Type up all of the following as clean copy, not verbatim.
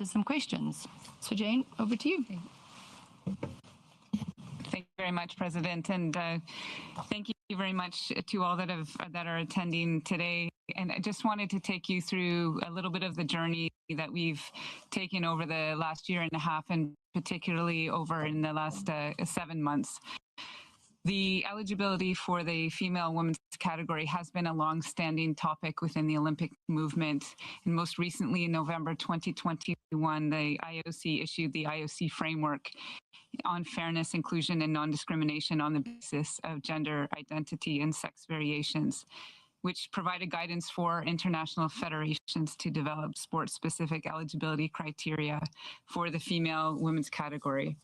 some questions. So Jane, over to you. Thank you very much, President, and thank you very much to all that are attending today. And I just wanted to take you through a little bit of the journey that we've taken over the last year and a half, and particularly over in the last 7 months. The eligibility for the female women's category has been a long-standing topic within the Olympic movement. And most recently in November 2021, the IOC issued the IOC framework on fairness, inclusion, and non-discrimination on the basis of gender identity and sex variations, which provided guidance for international federations to develop sport-specific eligibility criteria for the female women's category.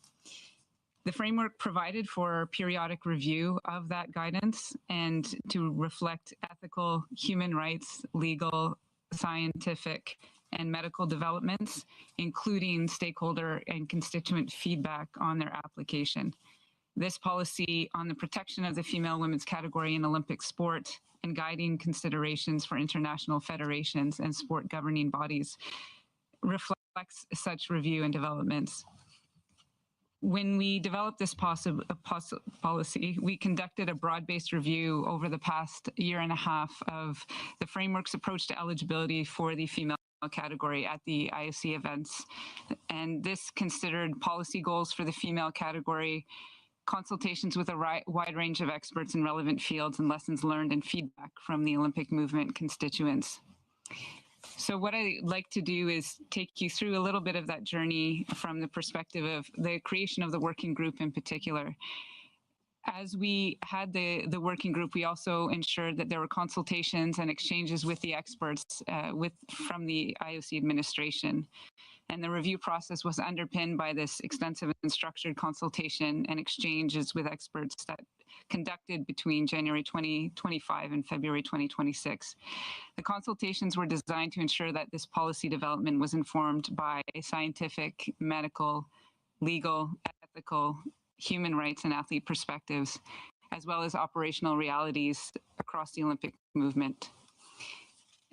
The framework provided for periodic review of that guidance and to reflect ethical, human rights, legal, scientific, and medical developments, including stakeholder and constituent feedback on their application. This policy on the protection of the female women's category in Olympic sport and guiding considerations for international federations and sport governing bodies reflects such review and developments. When we developed this policy, we conducted a broad-based review over the past year and a half of the framework's approach to eligibility for the female category at the IOC events. And this considered policy goals for the female category, consultations with a wide range of experts in relevant fields, and lessons learned and feedback from the Olympic movement constituents. So what I like to do is take you through a little bit of that journey from the perspective of the creation of the working group in particular. As we had the working group, we also ensured that there were consultations and exchanges with the experts from the IOC administration. And the review process was underpinned by this extensive and structured consultation and exchanges with experts that conducted between January 2025 and February 2026. The consultations were designed to ensure that this policy development was informed by scientific, medical, legal, ethical, human rights, and athlete perspectives, as well as operational realities across the Olympic movement.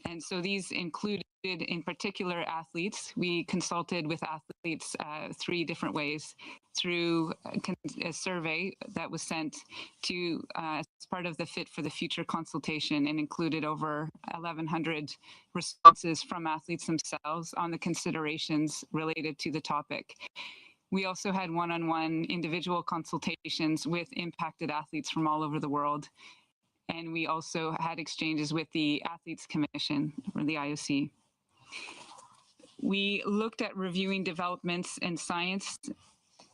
And so these included, in particular, athletes. We consulted with athletes 3 different ways: through a survey that was sent to as part of the Fit for the Future consultation and included over 1,100 responses from athletes themselves on the considerations related to the topic. We also had one-on-one individual consultations with impacted athletes from all over the world. And we also had exchanges with the Athletes Commission, or the IOC. We looked at reviewing developments in science.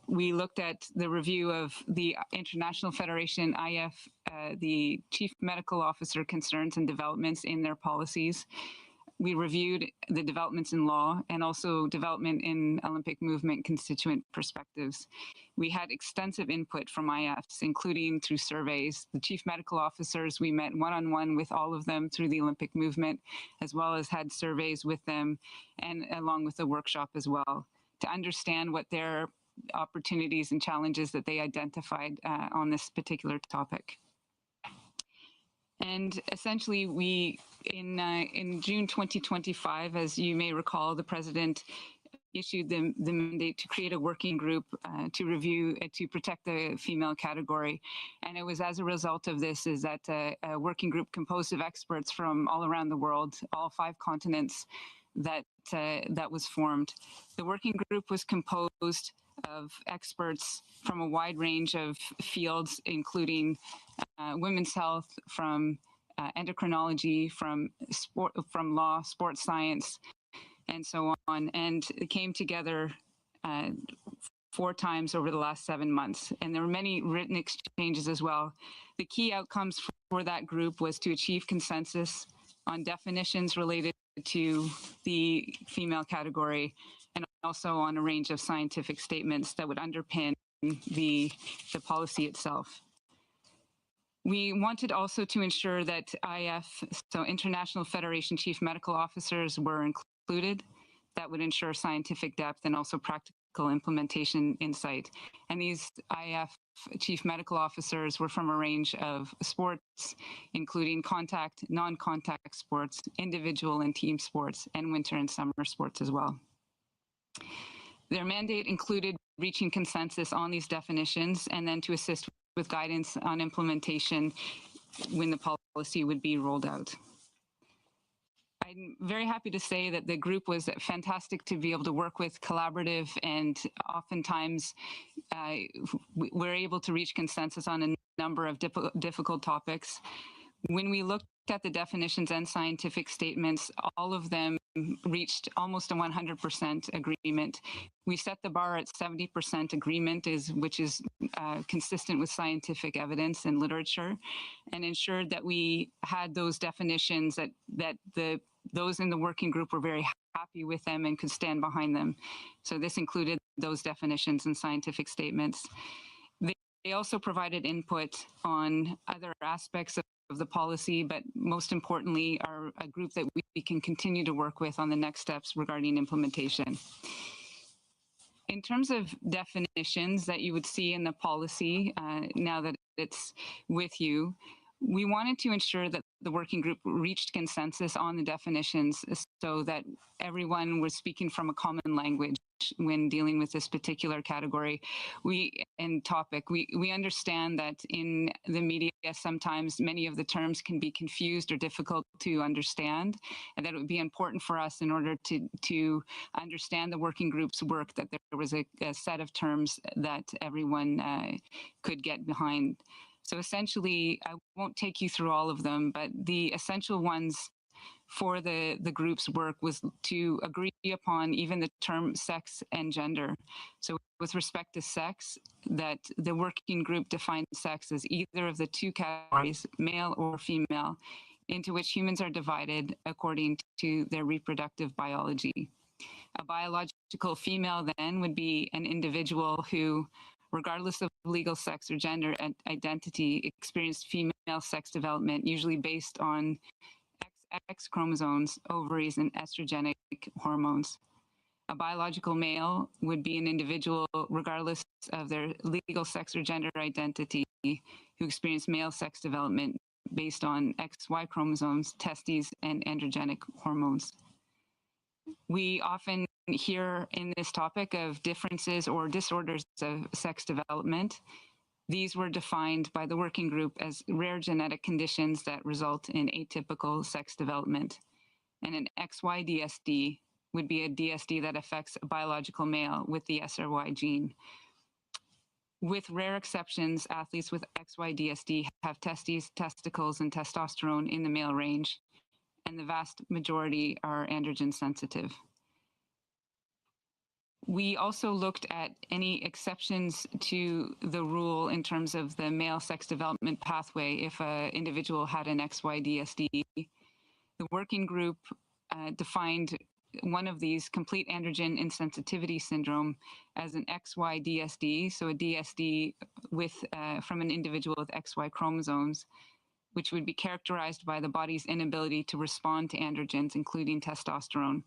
We looked at the review of the International Federation, IF, the Chief Medical Officer concerns and developments in their policies. We reviewed the developments in law and also development in Olympic movement constituent perspectives. We had extensive input from IFs, including through surveys. The chief medical officers, we met one-on-one with all of them through the Olympic movement, as well as had surveys with them and along with a workshop as well to understand what their opportunities and challenges that they identified on this particular topic. And essentially, we, in June 2025, as you may recall, the president issued the mandate to create a working group to review, to protect the female category. And it was as a result of this is that a working group composed of experts from all around the world, all 5 continents, that was formed. The working group was composed of experts from a wide range of fields, including women's health, from endocrinology, from sport, from law, sports science, and so on. And it came together 4 times over the last 7 months. And there were many written exchanges as well. The key outcomes for that group was to achieve consensus on definitions related to the female category, and also on a range of scientific statements that would underpin the policy itself. We wanted also to ensure that IF, so International Federation Chief Medical Officers, were included. That would ensure scientific depth and also practical implementation insight. And these IF Chief Medical Officers were from a range of sports, including contact, non-contact sports, individual and team sports, and winter and summer sports as well. Their mandate included reaching consensus on these definitions and then to assist with guidance on implementation when the policy would be rolled out. I'm very happy to say that the group was fantastic to be able to work with, collaborative, and oftentimes we're able to reach consensus on a number of difficult topics. When we looked at the definitions and scientific statements, all of them reached almost a 100% agreement. We set the bar at 70% agreement, which is consistent with scientific evidence and literature, and ensured that we had those definitions that those in the working group were very happy with them and could stand behind them. So this included those definitions and scientific statements. They also provided input on other aspects of the policy, but most importantly, are a group that we can continue to work with on the next steps regarding implementation. In terms of definitions that you would see in the policy, now that it's with you, we wanted to ensure that the working group reached consensus on the definitions so that everyone was speaking from a common language when dealing with this particular category and topic. We understand that in the media, sometimes many of the terms can be confused or difficult to understand, and that it would be important for us in order to understand the working group's work, that there was a set of terms that everyone could get behind. So essentially, I won't take you through all of them, but the essential ones for the group's work was to agree upon even the term sex and gender. So with respect to sex, that the working group defined sex as either of the two categories, male or female, into which humans are divided according to their reproductive biology. A biological female then would be an individual who, regardless of legal sex or gender identity, experienced female sex development, usually based on X chromosomes, ovaries, and estrogenic hormones. A biological male would be an individual, regardless of their legal sex or gender identity, who experienced male sex development based on XY chromosomes, testes, and androgenic hormones. We often hear in this topic of differences or disorders of sex development. These were defined by the working group as rare genetic conditions that result in atypical sex development. And an XY-DSD would be a DSD that affects a biological male with the SRY gene. With rare exceptions, athletes with XY-DSD have testes, testicles, and testosterone in the male range, and the vast majority are androgen sensitive. We also looked at any exceptions to the rule in terms of the male sex development pathway if an individual had an XY-DSD. The working group defined one of these, complete androgen insensitivity syndrome, as an XY-DSD, so a DSD from an individual with XY chromosomes, which would be characterized by the body's inability to respond to androgens, including testosterone.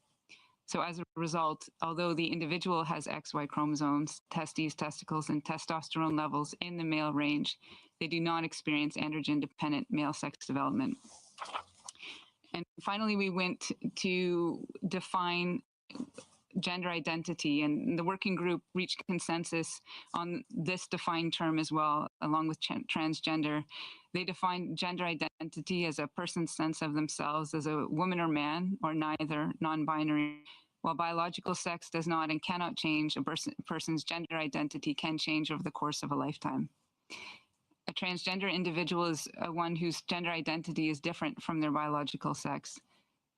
So as a result, although the individual has XY chromosomes, testes, testicles, and testosterone levels in the male range, they do not experience androgen-dependent male sex development. And finally, we went to define gender identity, and the working group reached consensus on this defined term as well, along with transgender. They defined gender identity as a person's sense of themselves as a woman or man, or neither, non-binary. While biological sex does not and cannot change, a person's gender identity can change over the course of a lifetime. A transgender individual is one whose gender identity is different from their biological sex.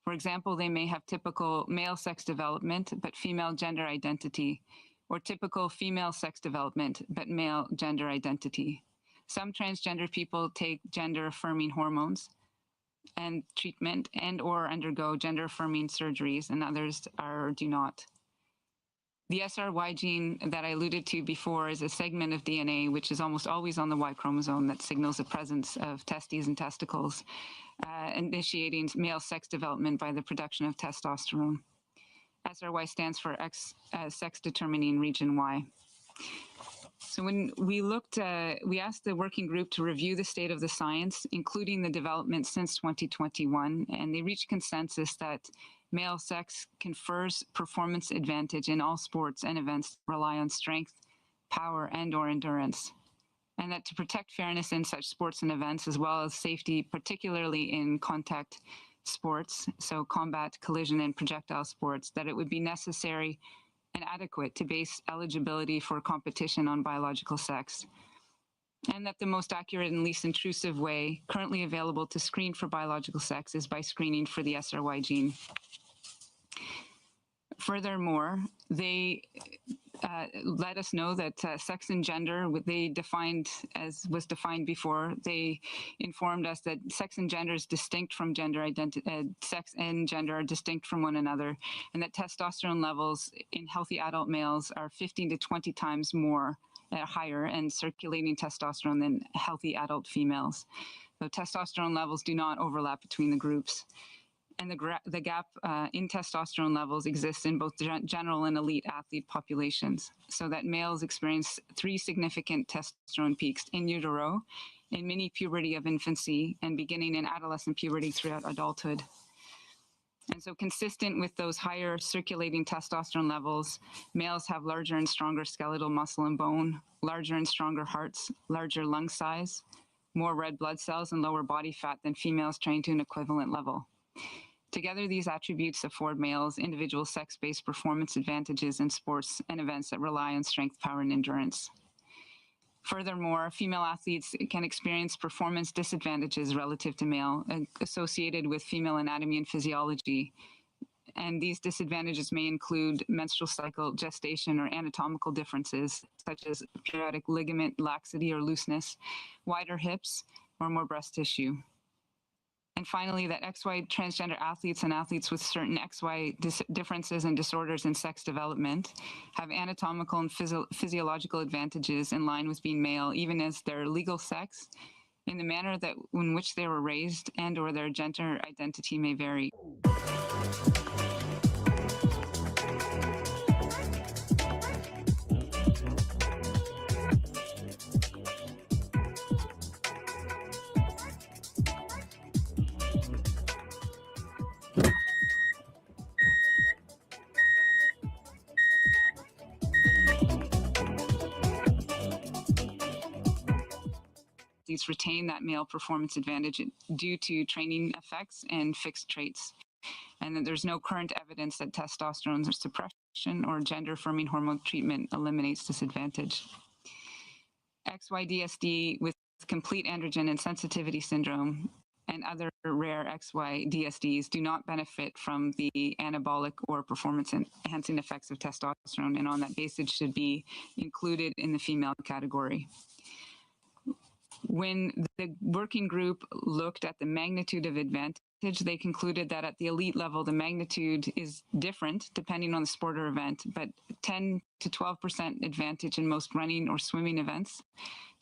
For example, they may have typical male sex development, but female gender identity, or typical female sex development, but male gender identity. Some transgender people take gender-affirming hormones and treatment and/or undergo gender-affirming surgeries, and others do not. The SRY gene that I alluded to before is a segment of DNA which is almost always on the Y chromosome that signals the presence of testes and testicles, initiating male sex development by the production of testosterone. SRY stands for sex determining region Y. So when we looked, we asked the working group to review the state of the science, including the development since 2021, and they reached consensus that male sex confers performance advantage in all sports and events that rely on strength, power, and/or endurance. And that to protect fairness in such sports and events, as well as safety, particularly in contact sports, so combat, collision, and projectile sports, that it would be necessary and adequate to base eligibility for competition on biological sex. And that the most accurate and least intrusive way currently available to screen for biological sex is by screening for the SRY gene. Furthermore, they let us know that sex and gender, they defined as was defined before, they informed us that sex and gender is distinct from gender identity, sex and gender are distinct from one another, and that testosterone levels in healthy adult males are 15 to 20 times more higher and circulating testosterone than healthy adult females. So testosterone levels do not overlap between the groups. And the gap in testosterone levels exists in both general and elite athlete populations, so that males experience 3 significant testosterone peaks in utero, in mini-puberty of infancy, and beginning in adolescent puberty throughout adulthood. And so consistent with those higher circulating testosterone levels, males have larger and stronger skeletal muscle and bone, larger and stronger hearts, larger lung size, more red blood cells, and lower body fat than females trained to an equivalent level. Together, these attributes afford males individual sex-based performance advantages in sports and events that rely on strength, power, and endurance. Furthermore, female athletes can experience performance disadvantages relative to male associated with female anatomy and physiology. And these disadvantages may include menstrual cycle, gestation, or anatomical differences, such as periodic ligament laxity or looseness, wider hips, or more breast tissue. And finally, that XY transgender athletes and athletes with certain XY differences and disorders in sex development have anatomical and physiological advantages in line with being male, even as their legal sex, in the manner that in which they were raised and/or their gender identity may vary. These retain that male performance advantage due to training effects and fixed traits, and that there's no current evidence that testosterone suppression or gender-affirming hormone treatment eliminates this advantage. XY-DSD with complete androgen insensitivity syndrome and other rare XY-DSDs do not benefit from the anabolic or performance-enhancing effects of testosterone, and on that basis should be included in the female category. When the working group looked at the magnitude of advantage, they concluded that at the elite level, the magnitude is different depending on the sport or event, but 10 to 12% advantage in most running or swimming events,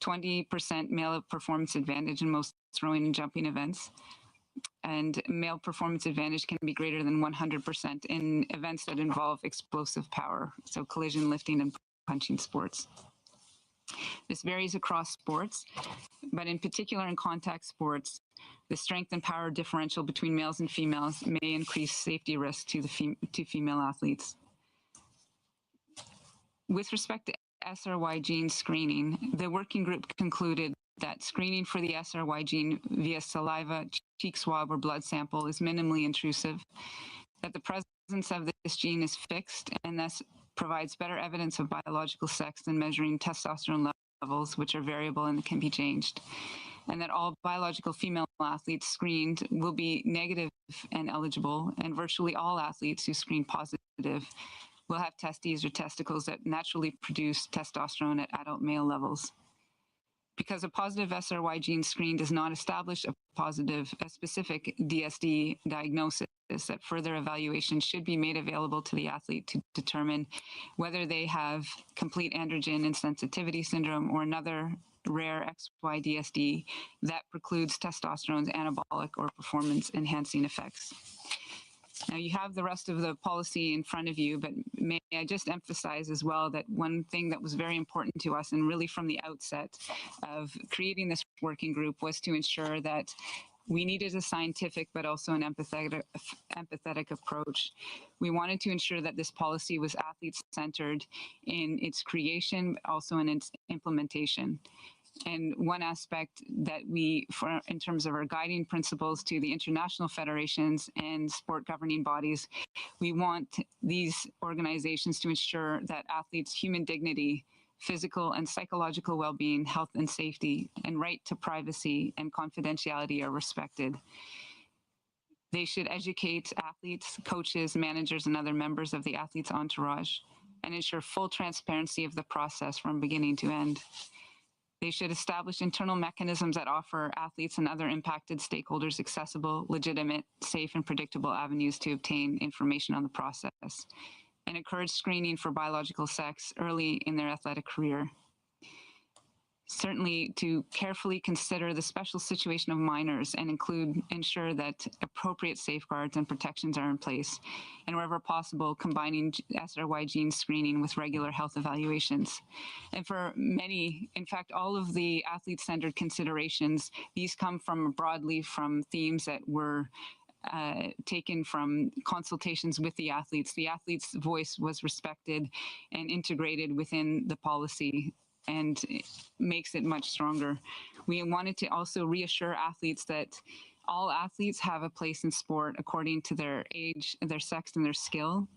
20% male performance advantage in most throwing and jumping events, and male performance advantage can be greater than 100% in events that involve explosive power, so collision, lifting, and punching sports. This varies across sports, but in particular in contact sports, the strength and power differential between males and females may increase safety risks to female athletes. With respect to SRY gene screening, the working group concluded that screening for the SRY gene via saliva, cheek swab, or blood sample is minimally intrusive, that the presence of this gene is fixed and thus provides better evidence of biological sex than measuring testosterone levels, which are variable and can be changed, and that all biological female athletes screened will be negative and eligible, and virtually all athletes who screen positive will have testes or testicles that naturally produce testosterone at adult male levels. Because a positive SRY gene screen does not establish a specific DSD diagnosis, that further evaluation should be made available to the athlete to determine whether they have complete androgen insensitivity syndrome or another rare XY DSD that precludes testosterone's anabolic or performance enhancing effects. Now you have the rest of the policy in front of you, but may I just emphasize as well that one thing that was very important to us, and really from the outset of creating this working group, was to ensure that We needed a scientific but also an empathetic approach. We wanted to ensure that this policy was athlete-centered in its creation, but also in its implementation. And one aspect that in terms of our guiding principles to the international federations and sport governing bodies, we want these organizations to ensure that athletes' human dignity, physical and psychological well-being, health and safety, and right to privacy and confidentiality are respected. They should educate athletes, coaches, managers, and other members of the athlete's entourage and ensure full transparency of the process from beginning to end. They should establish internal mechanisms that offer athletes and other impacted stakeholders accessible, legitimate, safe, and predictable avenues to obtain information on the process, and encourage screening for biological sex early in their athletic career. Certainly to carefully consider the special situation of minors and ensure that appropriate safeguards and protections are in place, and wherever possible, combining SRY gene screening with regular health evaluations. And for many, in fact, all of the athlete-centered considerations, these come broadly from themes that were taken from consultations with the athletes. The athlete's voice was respected and integrated within the policy, and it makes it much stronger. We wanted to also reassure athletes that all athletes have a place in sport according to their age, their sex, and their skill.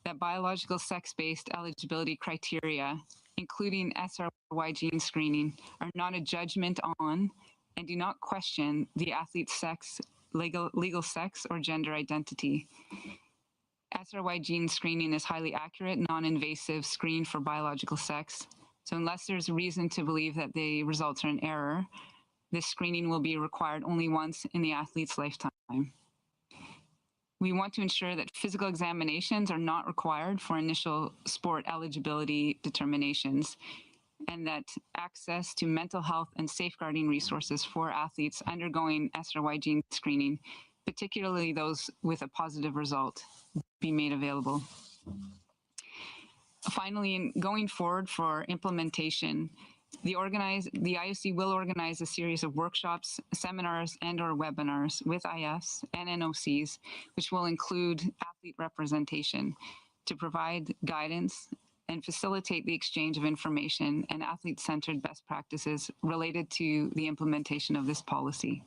That biological sex-based eligibility criteria, including SRY gene screening, are not a judgment on and do not question the athlete's sex, legal sex, or gender identity. SRY gene screening is highly accurate, non-invasive screen for biological sex. So unless there's reason to believe that the results are in error, this screening will be required only once in the athlete's lifetime. We want to ensure that physical examinations are not required for initial sport eligibility determinations, and that access to mental health and safeguarding resources for athletes undergoing SRY gene screening, particularly those with a positive result, be made available. Finally, going forward for implementation, the IOC will organize a series of workshops, seminars, and/or webinars with IFs and NOCs, which will include athlete representation to provide guidance and facilitate the exchange of information and athlete-centered best practices related to the implementation of this policy.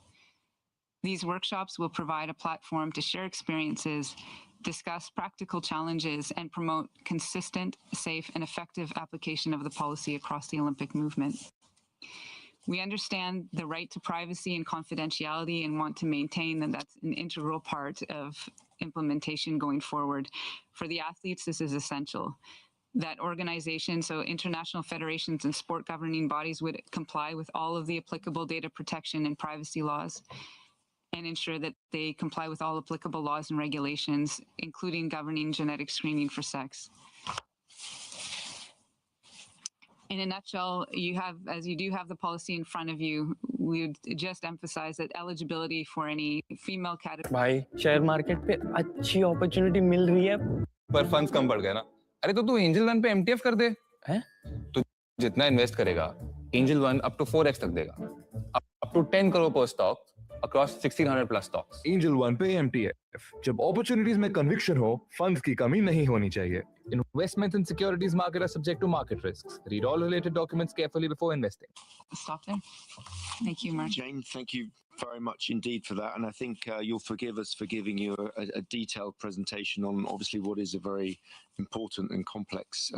These workshops will provide a platform to share experiences, discuss practical challenges, and promote consistent, safe, and effective application of the policy across the Olympic movement. We understand the right to privacy and confidentiality and want to maintain that that's an integral part of implementation going forward. For the athletes, this is essential. That organizations, so international federations and sport governing bodies, would comply with all of the applicable data protection and privacy laws, and ensure that they comply with all applicable laws and regulations, including governing genetic screening for sex. In a nutshell, as you do have the policy in front of you, we would just emphasize that eligibility for any female category. भाई share market पे अच्छी opportunity मिल रही है, पर funds कम पड़ गए ना। अरे तो तू एंजल वन पे एमटीएफ कर दे, हैं? तो जितना इन्वेस्ट करेगा, angel one up to 4x तक देगा, up to 10 crore per stock across 1600 plus stocks. Angel One पे MTF. जब opportunities में conviction हो, funds की कमी नहीं होनी चाहिए. Investments in securities market are subject to market risks. Read all related documents carefully before investing. Stop there. Thank you, Mark. Jane, thank you very much indeed for that. And I think you'll forgive us for giving you a detailed presentation on obviously what is a very important and complex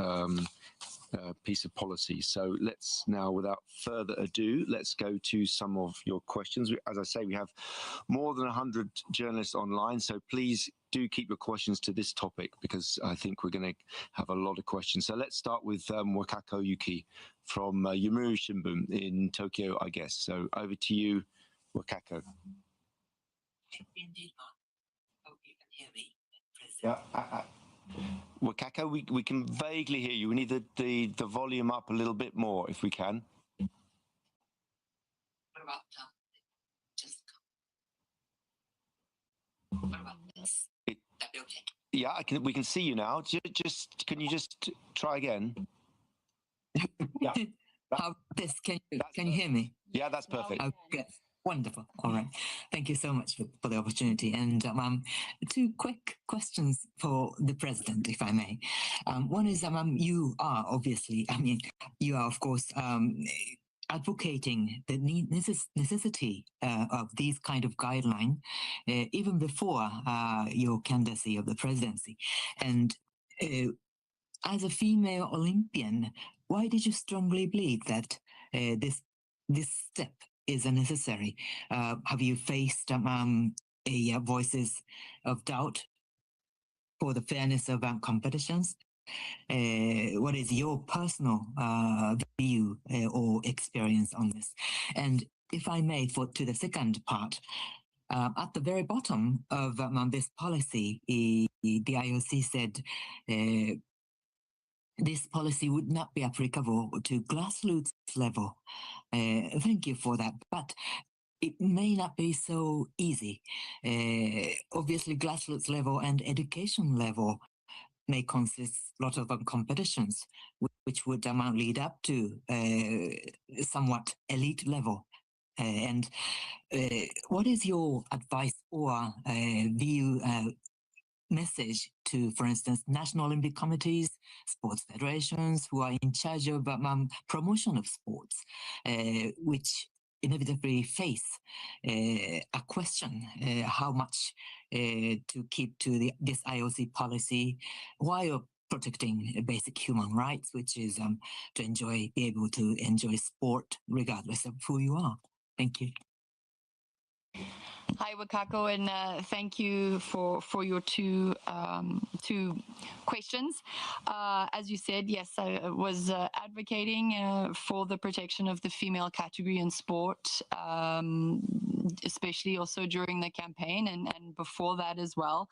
piece of policy. So let's now, without further ado, let's go to some of your questions. As I say, we have more than 100 journalists online, so please do keep your questions to this topic, because I think we're going to have a lot of questions. So let's start with Wakako Yuki from Yomiuri Shimbun in Tokyo, I guess. So over to you, Wakako. Indeed, hope you can hear me. Yeah, Wakako, we can vaguely hear you. We need the volume up a little bit more if we can. What about just what about this? Okay. Yeah, we can see you now. Can you just try again? Yeah. How this? Can you hear me? Yeah, that's perfect. Okay. Wonderful. All right. Thank you so much for the opportunity. And two quick questions for the president, if I may. One is, you are obviously, you are, of course, advocating the necessity of these kind of guidelines even before your candidacy of the presidency. And as a female Olympian, why did you strongly believe that this step is necessary? Have you faced voices of doubt for the fairness of competitions? What is your personal view or experience on this? And if I may, to the second part, at the very bottom of this policy, the IOC said this policy would not be applicable to grassroots level. Thank you for that. But it may not be so easy. Obviously, grassroots level and education level may consist a lot of competitions, which would lead up to somewhat elite level. And what is your advice or view message to, for instance, National Olympic Committees, sports federations who are in charge of promotion of sports, which inevitably face a question, how much to keep to this IOC policy while protecting basic human rights, which is to be able to enjoy sport regardless of who you are. Thank you. Hi, Wakako, and thank you for your two questions. As you said, yes, I was advocating for the protection of the female category in sport, especially also during the campaign and before that as well.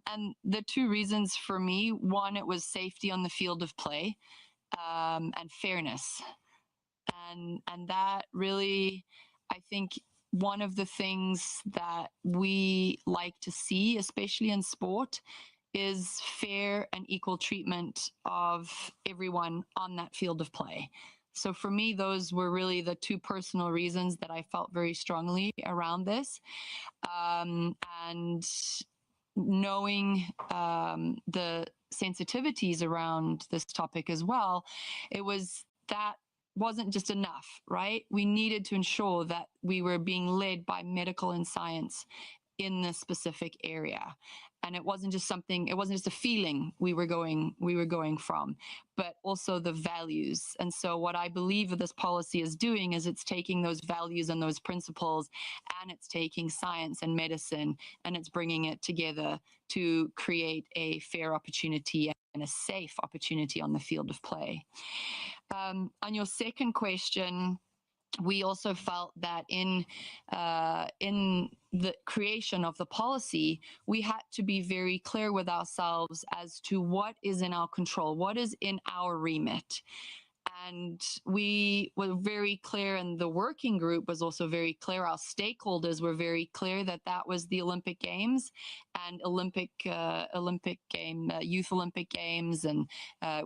And the two reasons for me, one, it was safety on the field of play, and fairness. And that really, I think, one of the things that we like to see, especially in sport, is fair and equal treatment of everyone on that field of play. So for me, those were really the two personal reasons that I felt very strongly around this. And knowing the sensitivities around this topic as well, it was that wasn't just enough, right? We needed to ensure that we were being led by medical and science in this specific area. And it wasn't just a feeling we were going from, but also the values. And so what I believe this policy is doing is it's taking those values and those principles, and it's taking science and medicine, and it's bringing it together to create a fair opportunity and a safe opportunity on the field of play. On your second question, we also felt that in the creation of the policy, we had to be very clear with ourselves as to what is in our control, what is in our remit. And we were very clear, and the working group was also very clear. Our stakeholders were very clear that that was the Olympic Games and Youth Olympic Games, and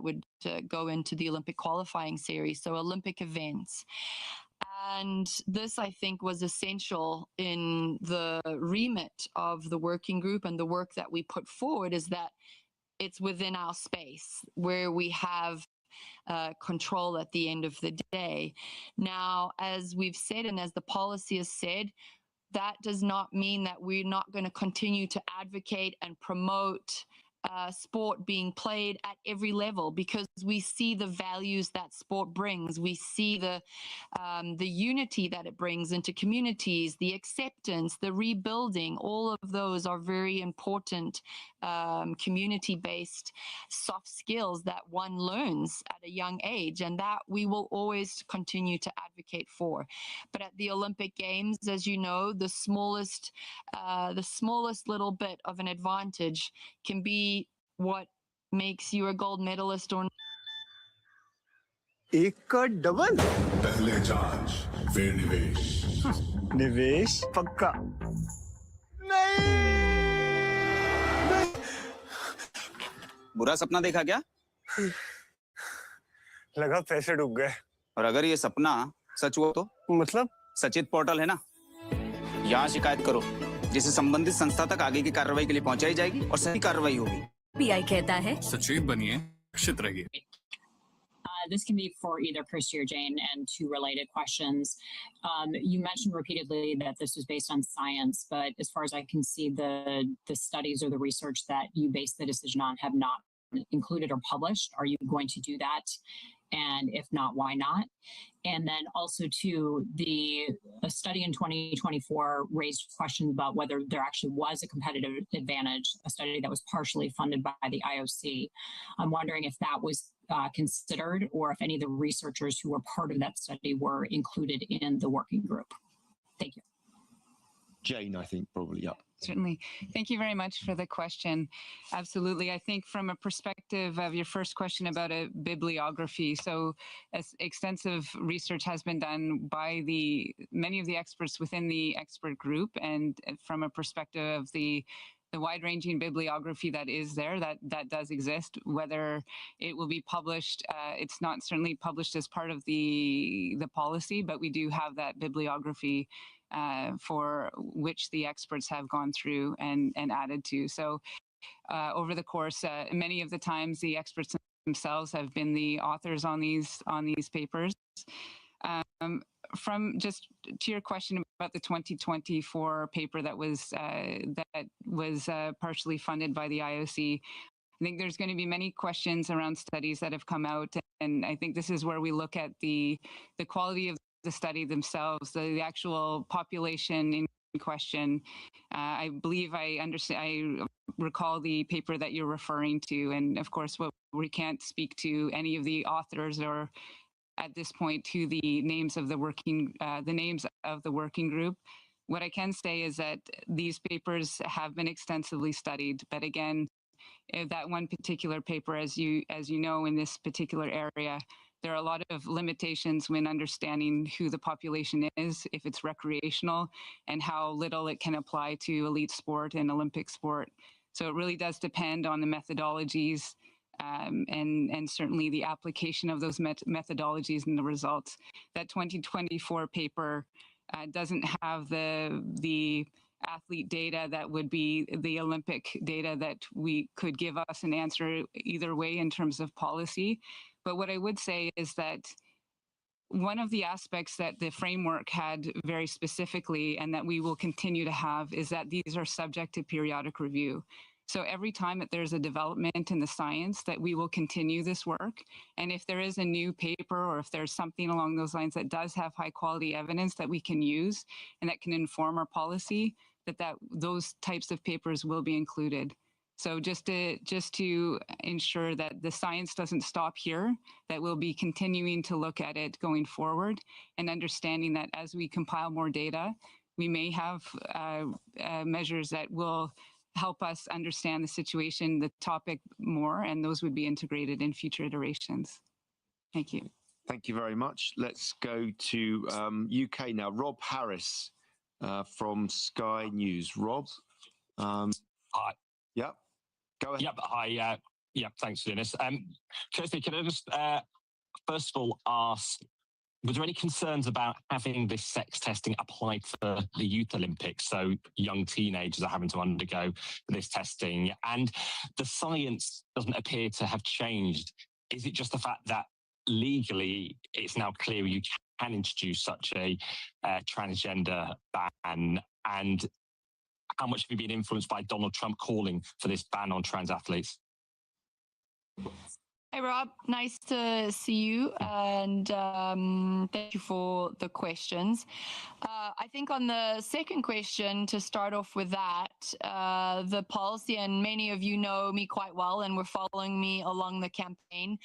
would go into the Olympic qualifying series, so Olympic events. And this, I think, was essential in the remit of the working group, and the work that we put forward is that it's within our space where we have control at the end of the day. Now, as we've said, and as the policy has said, that does not mean that we're not going to continue to advocate and promote sport being played at every level, because we see the values that sport brings. We see the unity that it brings into communities, the acceptance, the rebuilding. All of those are very important community-based soft skills that one learns at a young age, and that we will always continue to advocate for. But at the Olympic Games, as you know, the smallest little bit of an advantage can be what makes you a gold medalist or एक का double पहले जांच फिर निवेश निवेश पक्का नहीं बुरा सपना देखा क्या? लगा पैसे डूब गए। और अगर ये सपना सच हुआ तो? मतलब सचित पोर्टल है ना, यहाँ शिकायत करो, जिसे संबंधित संस्था तक आगे की कार्रवाई के लिए पहुंचाई जाएगी और सही कार्रवाई होगी। पीआई कहता है सचेत बनिए, सुरक्षित रहिए। This can be for either Christy or Jane, and two related questions. You mentioned repeatedly that this was based on science, but as far as I can see, the studies or the research that you base the decision on have not included or published. Are you going to do that? And if not, why not? And then also too, a study in 2024 raised questions about whether there actually was a competitive advantage, a study that was partially funded by the IOC. I'm wondering if that was considered, or if any of the researchers who were part of that study were included in the working group. Thank you. Jane, I think probably, yeah. Certainly. Thank you very much for the question. Absolutely. I think from a perspective of your first question about a bibliography, so as extensive research has been done by many of the experts within the expert group, and from a perspective of the wide-ranging bibliography that is there, that does exist. Whether it will be published, it's not certainly published as part of the policy, but we do have that bibliography for which the experts have gone through and added to. So over the course, many of the times the experts themselves have been the authors on these papers. From just to your question about the 2024 paper that was partially funded by the IOC, I think there's going to be many questions around studies that have come out, and I think this is where we look at the quality of the study themselves, the actual population in question. I believe I recall the paper that you're referring to, and of course, we can't speak to any of the authors or at this point to the names of the working group. What I can say is that these papers have been extensively studied, but again, that one particular paper, as you know, in this particular area, there are a lot of limitations when understanding who the population is, if it's recreational, and how little it can apply to elite sport and Olympic sport. So it really does depend on the methodologies and certainly the application of those methodologies and the results. That 2024 paper doesn't have the athlete data that would be the Olympic data that we could give us an answer either way in terms of policy. But what I would say is that one of the aspects that the framework had very specifically, and that we will continue to have, is that these are subject to periodic review. So every time that there's a development in the science, that we will continue this work. And if there is a new paper, or if there's something along those lines that does have high quality evidence that we can use and that can inform our policy, that those types of papers will be included. So just to ensure that the science doesn't stop here, that we'll be continuing to look at it going forward, and understanding that as we compile more data, we may have measures that will help us understand the situation, the topic more, and those would be integrated in future iterations. Thank you. Thank you very much. Let's go to UK now. Rob Harris from Sky News. Rob? Hi. Yeah, go ahead. Yep, hi. Yeah, thanks for doing this. Kirsty, can I just first of all ask, was there any concerns about having this sex testing applied for the Youth Olympics? So young teenagers are having to undergo this testing, and the science doesn't appear to have changed. Is it just the fact that legally it's now clear you can introduce such a transgender ban? And how much have you been influenced by Donald Trump calling for this ban on trans athletes? Hey, Rob, nice to see you, and thank you for the questions. I think on the second question, to start off with that, the policy, and many of you know me quite well and were following me along the campaign,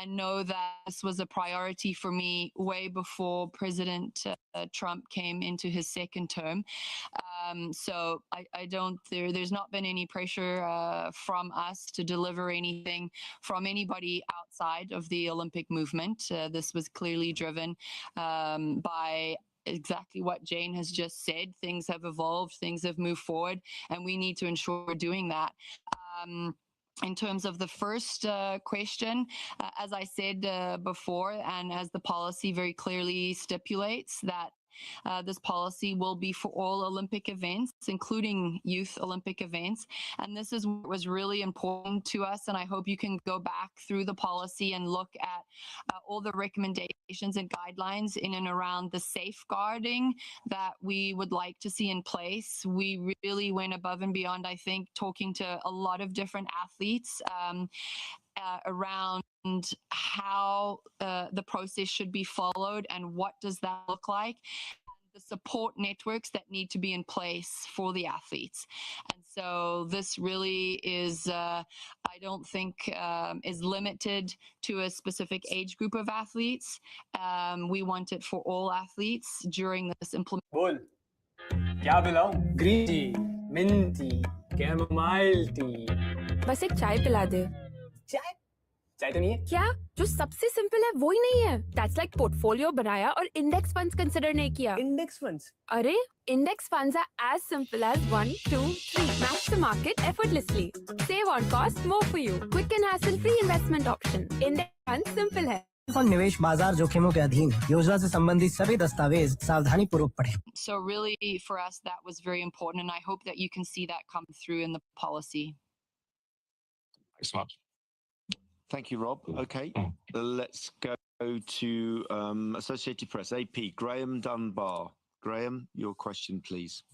and know that this was a priority for me way before President Trump came into his second term. So there's not been any pressure from us to deliver anything from anybody outside of the Olympic movement. This was clearly driven by exactly what Jane has just said. Things have evolved, things have moved forward, and we need to ensure we're doing that. In terms of the first question, as I said before, and as the policy very clearly stipulates, that This policy will be for all Olympic events, including youth Olympic events. And this is what was really important to us. And I hope you can go back through the policy and look at all the recommendations and guidelines in and around the safeguarding that we would like to see in place. We really went above and beyond, I think, talking to a lot of different athletes around how the process should be followed and what does that look like, the support networks that need to be in place for the athletes. And so this really is, I don't think, is limited to a specific age group of athletes. We want it for all athletes during this implementation. क्या पिलाऊं? Green tea, mint tea, chamomile tea. बस एक चाय पिला दे। चाय? चाय तो नहीं है? क्या? जो सबसे सिंपल है वो ही नहीं है। That's like पोर्टफोलियो बनाया और इंडेक्स फंड्स कंसिडर नहीं किया। Index funds? अरे index funds are as simple as 1, 2, 3. Match the market effortlessly. Save on cost, more for you. Quick and hassle-free investment option. Index funds simple है। Fund निवेश बाजार जोखिमों के अधीन है। योजना से संबंधित सभी दस्तावेज सावधानी पूर्वक पढ़ें। So really for us that was very important, and I hope that you can see that come through in the policy. Thanks so much. Thank you, Rob. Okay, let's go to Associated Press, AP, Graham Dunbar. Graham, your question, please.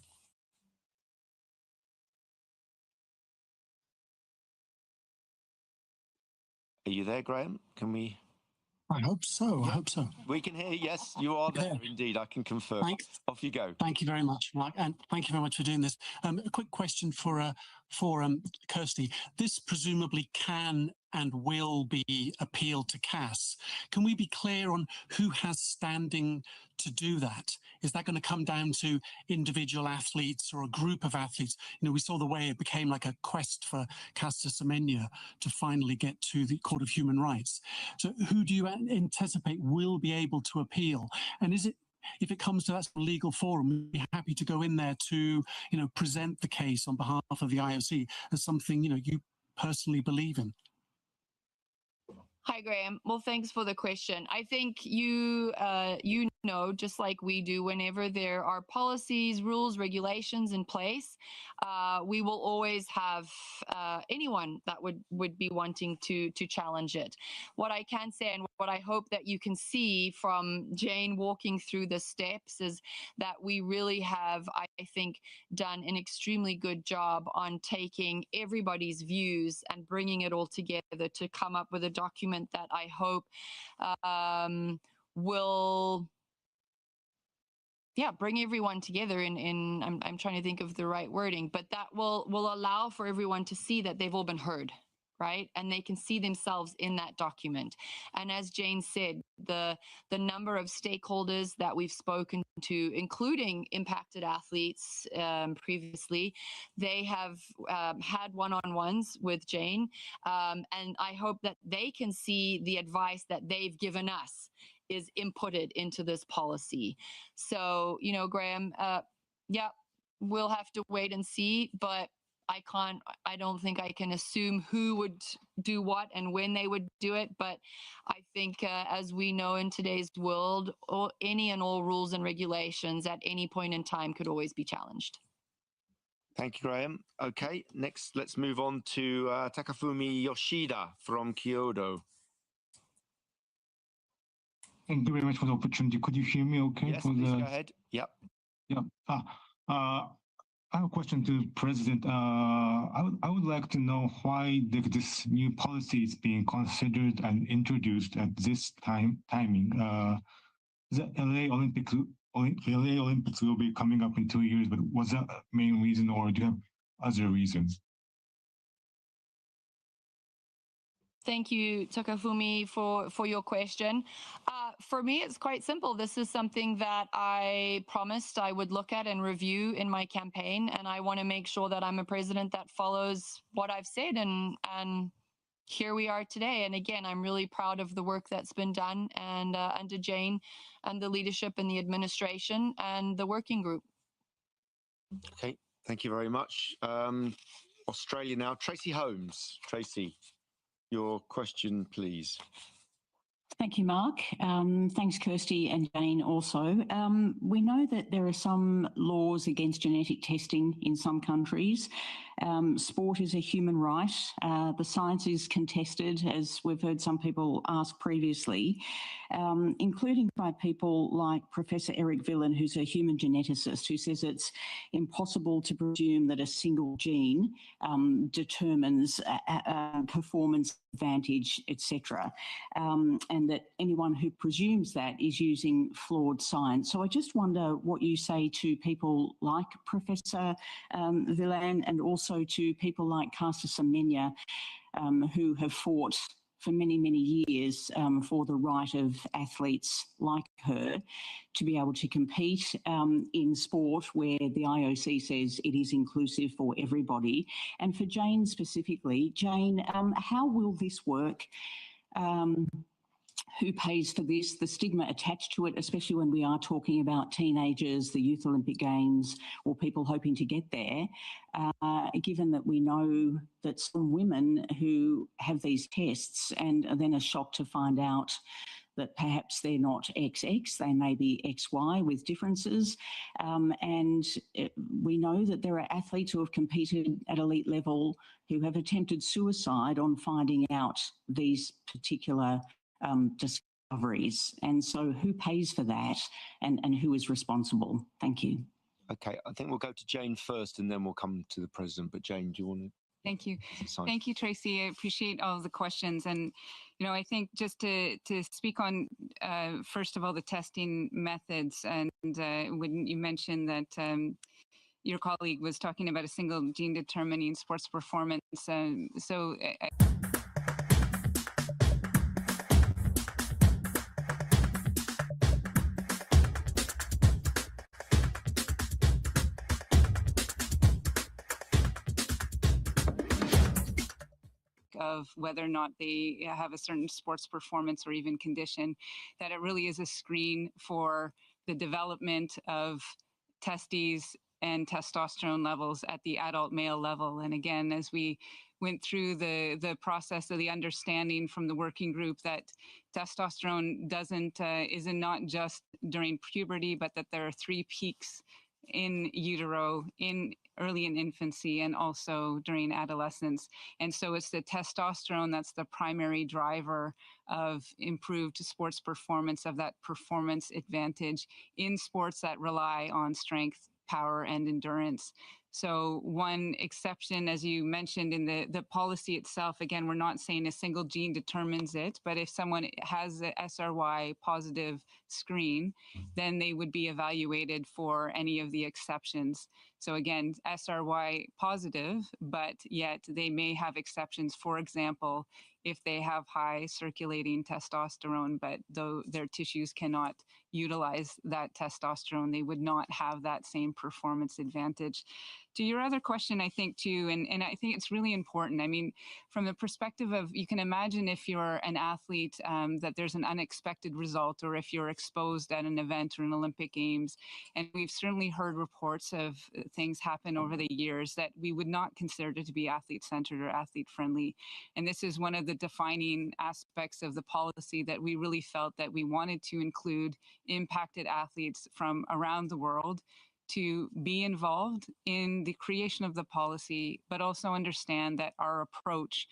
Are you there, Graham? Can we? I hope so. I hope so. We can hear you. Yes, you are there indeed. I can confirm. Thanks. Off you go. Thank you very much, Mark, and thank you very much for doing this. A quick question for Kirsty. This presumably can and will be appealed to CAS. Can we be clear on who has standing to do that? Is that going to come down to individual athletes or a group of athletes? You know, we saw the way it became like a quest for Caster Semenya to finally get to the Court of Human Rights. So who do you anticipate will be able to appeal? And is it, if it comes to that legal forum, we'd be happy to go in there to, you know, present the case on behalf of the IOC as something, you know, you personally believe in? Hi, Graham. Well, thanks for the question. I think you know, just like we do, whenever there are policies, rules, regulations in place, we will always have anyone that would be wanting to challenge it. What I can say, and what I hope that you can see from Jane walking through the steps, is that we really have, I think, done an extremely good job on taking everybody's views and bringing it all together to come up with a document that I hope will bring everyone together in I'm trying to think of the right wording, but that will allow for everyone to see that they've all been heard, right? And they can see themselves in that document. And as Jane said, the number of stakeholders that we've spoken to, including impacted athletes previously, they have had one-on-ones with Jane. And I hope that they can see the advice that they've given us is inputted into this policy. So, you know, Graham, we'll have to wait and see, but I don't think I can assume who would do what and when they would do it. But I think as we know in today's world, any and all rules and regulations at any point in time could always be challenged. Thank you, Graham. Okay, next, let's move on to Takafumi Yoshida from Kyoto. Thank you very much for the opportunity. Could you hear me okay? Yes, please go ahead. Yep. Yeah. I have a question to the President. I would like to know why this new policy is being considered and introduced at this timing. The LA Olympics will be coming up in 2 years, but was that the main reason, or do you have other reasons? Thank you, Takafumi, for your question. For me, it's quite simple. This is something that I promised I would look at and review in my campaign, and I want to make sure that I'm a president that follows what I've said, and here we are today. And again, I'm really proud of the work that's been done, and under Jane and the leadership and the administration and the working group. Okay, thank you very much. Australia now, Tracy Holmes. Tracy, your question, please. Thank you, Mark. Thanks, Kirsty and Jane also. We know that there are some laws against genetic testing in some countries. Sport is a human right. The science is contested, as we've heard some people ask previously, including by people like Professor Eric Villan, who's a human geneticist, who says it's impossible to presume that a single gene determines performance advantage, etc. And that anyone who presumes that is using flawed science. So I just wonder what you say to people like Professor Villan and also to people like Caster Semenya, who have fought for many, many years for the right of athletes like her to be able to compete in sport where the IOC says it is inclusive for everybody. And for Jane specifically, Jane, how will this work? Who pays for this, the stigma attached to it, especially when we are talking about teenagers, the Youth Olympic Games, or people hoping to get there, given that we know that some women who have these tests and then are shocked to find out that perhaps they're not XX, they may be XY with differences. We know that there are athletes who have competed at elite level who have attempted suicide on finding out these particular discoveries. And so who pays for that and who is responsible? Thank you. Okay, I think we'll go to Jane first and then we'll come to the President. But Jane, do you want to? Thank you. Thank you, Tracy. I appreciate all of the questions. And, you know, I think just to speak on, first of all, the testing methods. And when you mentioned that your colleague was talking about a single gene determining sports performance. Of whether or not they have a certain sports performance or even condition, that it really is a screen for the development of testes and testosterone levels at the adult male level. And again, as we went through the process of the understanding from the working group that testosterone is not just during puberty, but that there are 3 peaks in utero, early in infancy, and also during adolescence. And so it's the testosterone that's the primary driver of improved sports performance, of that performance advantage in sports that rely on strength, power, and endurance. So one exception, as you mentioned in the policy itself, again, we're not saying a single gene determines it, but if someone has a SRY positive screen, then they would be evaluated for any of the exceptions. So again, SRY positive, but yet they may have exceptions. For example, if they have high circulating testosterone, but though their tissues cannot utilize that testosterone, they would not have that same performance advantage. To your other question, I think too, and I think it's really important. I mean, from the perspective of, you can imagine if you're an athlete that there's an unexpected result, or if you're exposed at an event or an Olympic Games, and we've certainly heard reports of things happen over the years that we would not consider to be athlete-centered or athlete-friendly. And this is one of the defining aspects of the policy that we really felt that we wanted to include impacted athletes from around the world to be involved in the creation of the policy, but also understand that our approach,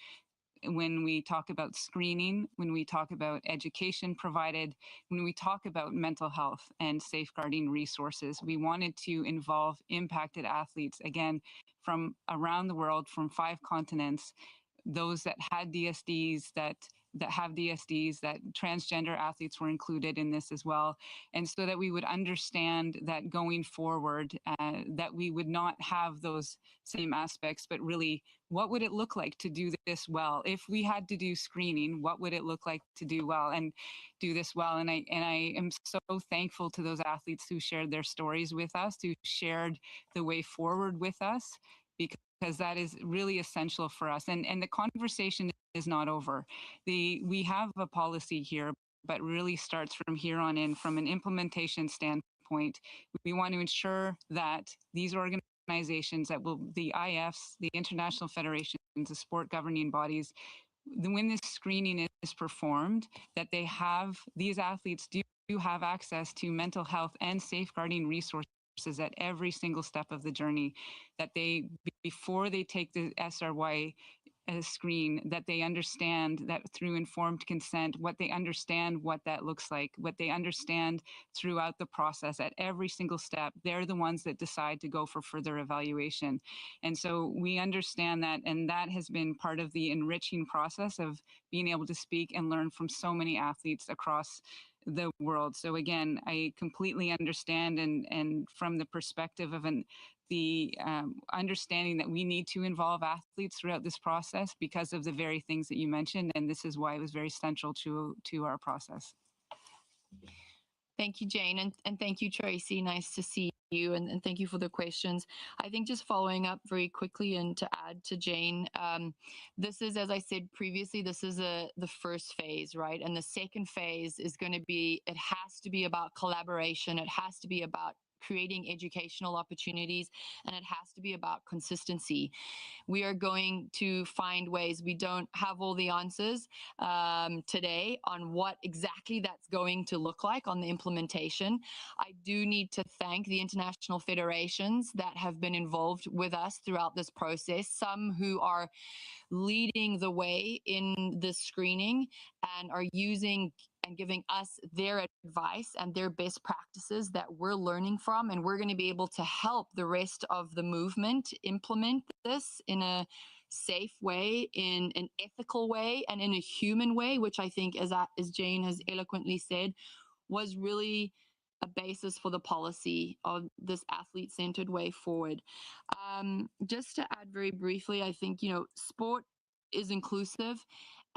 when we talk about screening, when we talk about education provided, when we talk about mental health and safeguarding resources, we wanted to involve impacted athletes, again, from around the world, from 5 continents, those that had DSDs, that have DSDs, that transgender athletes were included in this as well. And so that we would understand that going forward, that we would not have those same aspects, but really, what would it look like to do this well? If we had to do screening, what would it look like to do well and do this well? And I am so thankful to those athletes who shared their stories with us, who shared the way forward with us, because that is really essential for us. And the conversation is not over. We have a policy here, but really starts from here on in. From an implementation standpoint, we want to ensure that these organizations, that will, the IFs, the international federations, the sport governing bodies, when this screening is performed, that these athletes do have access to mental health and safeguarding resources at every single step of the journey, that they, before they take the SRY screen, that they understand that through informed consent, what they understand what that looks like, what they understand throughout the process at every single step. They're the ones that decide to go for further evaluation. And so we understand that, and that has been part of the enriching process of being able to speak and learn from so many athletes across the world. So again, I completely understand, and from the perspective of the understanding that we need to involve athletes throughout this process because of the very things that you mentioned, and this is why it was very central to our process. Thank you, Jane, and thank you, Tracy. Nice to see you, and thank you for the questions. I think just following up very quickly and to add to Jane, this is, as I said previously, this is the first phase, right? And the second phase is going to be, it has to be about collaboration. It has to be about creating educational opportunities, and it has to be about consistency. We are going to find ways. We don't have all the answers today on what exactly that's going to look like on the implementation. I do need to thank the international federations that have been involved with us throughout this process, some who are leading the way in this screening and are using and giving us their advice and their best practices that we're learning from, and we're going to be able to help the rest of the movement implement this in a safe way, in an ethical way, and in a human way, which I think, as Jane has eloquently said, was really a basis for the policy of this athlete-centered way forward. Just to add very briefly, I think, sport is inclusive,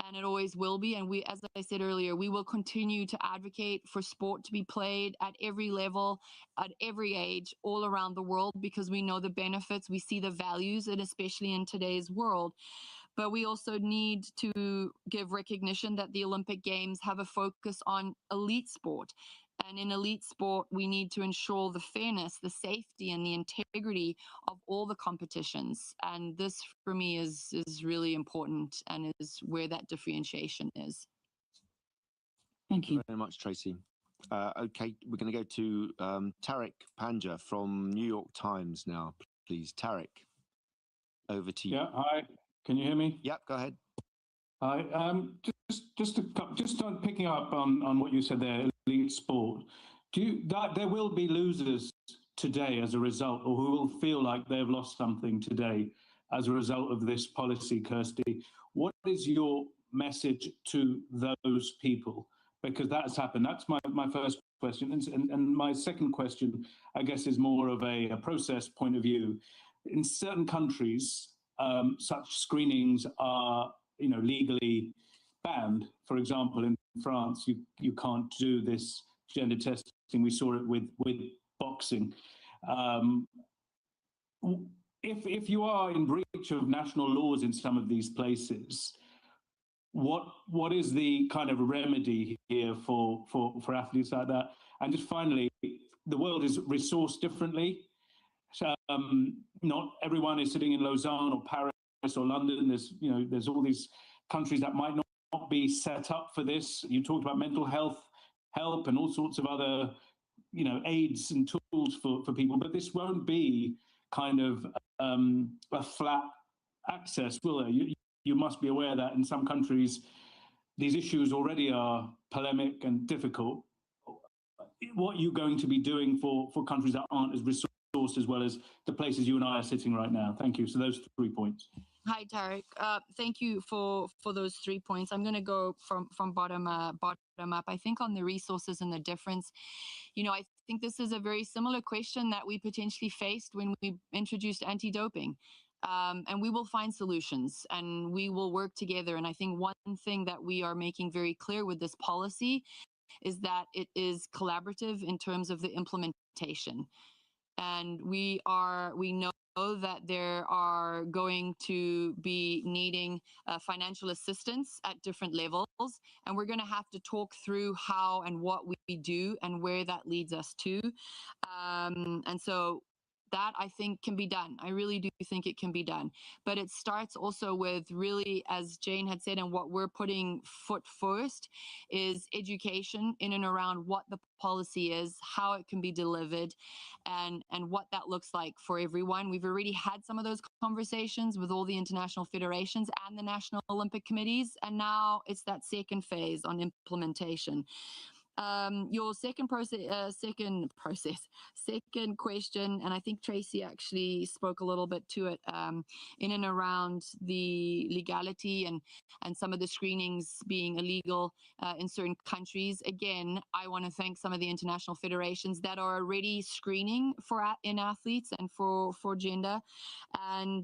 and it always will be. And we, as I said earlier, we will continue to advocate for sport to be played at every level, at every age, all around the world, because we know the benefits, we see the values, and especially in today's world. But we also need to give recognition that the Olympic Games have a focus on elite sport. And in elite sport, we need to ensure the fairness, the safety, and the integrity of all the competitions. And this, for me, is really important, and is where that differentiation is. Thank you very much, Tracy. Okay, we're going to go to Tariq Panja from New York Times now, please. Tariq, over to you. Yeah, hi. Can you hear me? Yep, go ahead. Hi. Just on picking up on what you said there, elite sport. There will be losers today as a result, or who will feel like they've lost something today as a result of this policy, Kirsty. What is your message to those people? Because that's happened. That's my first question. And my second question, I guess, is more of a process point of view. In certain countries, such screenings are, legally banned. For example, in France, you can't do this gender testing. We saw it with boxing. If you are in breach of national laws in some of these places, what is the kind of remedy here for athletes like that? And just finally, the world is resourced differently. So, not everyone is sitting in Lausanne or Paris or London. There's all these countries that might not be set up for this. You talked about mental health help and all sorts of other, aids and tools for people, but this won't be kind of a flat access, will there? You must be aware that in some countries, these issues already are polemic and difficult. What are you going to be doing for countries that aren't as resourced as well as the places you and I are sitting right now? Thank you. So those 3 points. Hi, Tariq. Thank you for those 3 points. I'm going to go from bottom up. I think on the resources and the difference, I think this is a very similar question that we potentially faced when we introduced anti-doping. And we will find solutions, and we will work together. And I think one thing that we are making very clear with this policy is that it is collaborative in terms of the implementation. And we know that there are going to be needing financial assistance at different levels, and we're going to have to talk through how and what we do and where that leads us to. And so that I think can be done. I really do think it can be done. But it starts also with really, as Jane had said, and what we're putting foot first is education in and around what the policy is, how it can be delivered, and what that looks like for everyone. We've already had some of those conversations with all the international federations and the National Olympic Committees, and now it's that second phase on implementation. Your second question, and I think Tracy actually spoke a little bit to it, in and around the legality and some of the screenings being illegal in certain countries. Again, I want to thank some of the international federations that are already screening in athletes and for gender. And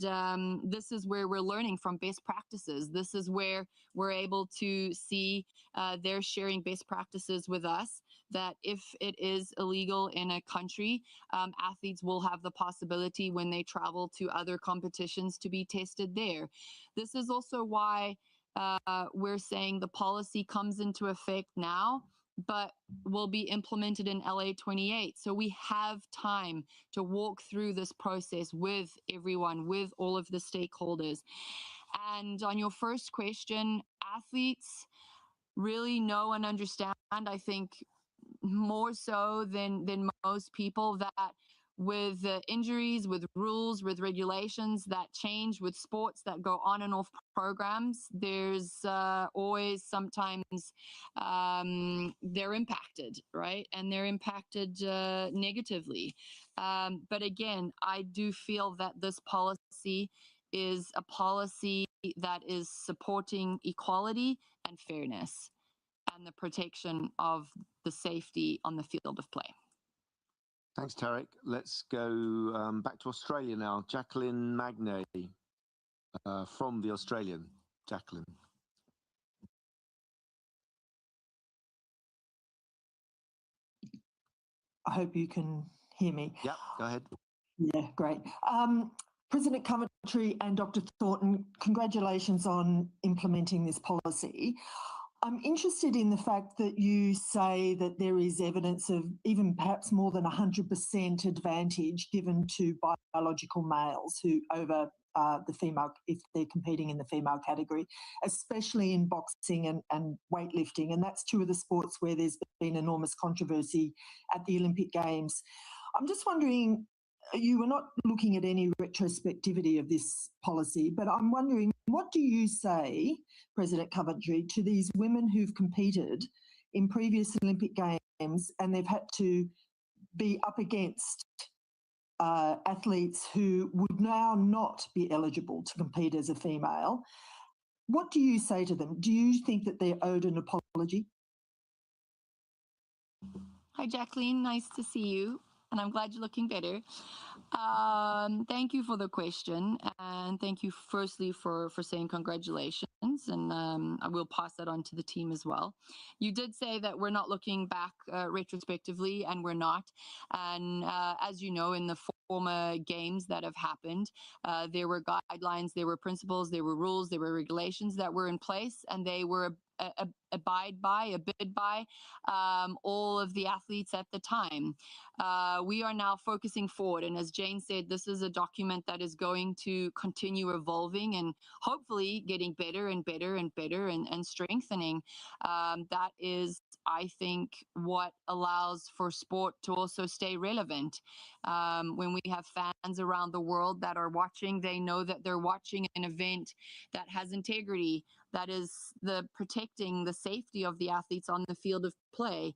this is where we're learning from best practices. This is where we're able to see they're sharing best practices with us, that if it is illegal in a country, athletes will have the possibility when they travel to other competitions to be tested there. This is also why we're saying the policy comes into effect now, but will be implemented in LA 28. So we have time to walk through this process with everyone, with all of the stakeholders. And on your first question, athletes really know and understand, I think more so than most people, that with injuries, with rules, with regulations that change, with sports that go on and off programs, there's always sometimes they're impacted, right? And they're impacted negatively. But again, I do feel that this policy is a policy that is supporting equality and fairness and the protection of the safety on the field of play. Thanks, Tarek. Let's go back to Australia now. Jacqueline Magnay from the Australian. Jacqueline. I hope you can hear me. Yeah, go ahead. Yeah, great. President Coventry and Dr. Thornton, congratulations on implementing this policy. I'm interested in the fact that you say that there is evidence of even perhaps more than 100% advantage given to biological males who over the female, if they're competing in the female category, especially in boxing and weightlifting. And that's two of the sports where there's been enormous controversy at the Olympic Games. I'm just wondering, you were not looking at any retrospectivity of this policy, but I'm wondering, what do you say, President Coventry, to these women who've competed in previous Olympic Games and they've had to be up against athletes who would now not be eligible to compete as a female? What do you say to them? Do you think that they're owed an apology? Hi, Jacqueline. Nice to see you. And I'm glad you're looking better. Thank you for the question. And thank you firstly for saying congratulations. And I will pass that on to the team as well. You did say that we're not looking back retrospectively, and we're not. And as you know, in the former games that have happened, there were guidelines, there were principles, there were rules, there were regulations that were in place, and they were abide by all of the athletes at the time. We are now focusing forward, and as Jane said, this is a document that is going to continue evolving and hopefully getting better and better and better and strengthening. That is, I think, what allows for sport to also stay relevant. When we have fans around the world that are watching, they know that they're watching an event that has integrity, that is protecting the safety of the athletes on the field of play,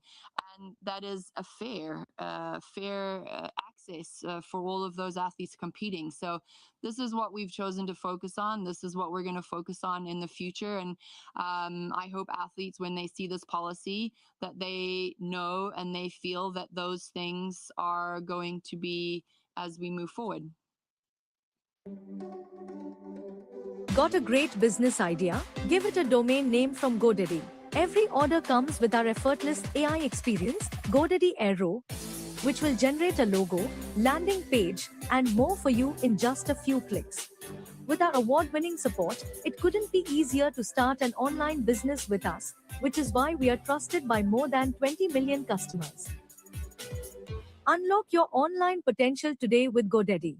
and that is a fair access for all of those athletes competing. So this is what we've chosen to focus on. This is what we're going to focus on in the future. And I hope athletes, when they see this policy, that they know and they feel that those things are going to be as we move forward. Got a great business idea? Give it a domain name from GoDaddy. Every order comes with our effortless AI experience, GoDaddy Aero, which will generate a logo, landing page, and more for you in just a few clicks. With our award-winning support, it couldn't be easier to start an online business with us, which is why we are trusted by more than 20 million customers. Unlock your online potential today with GoDaddy.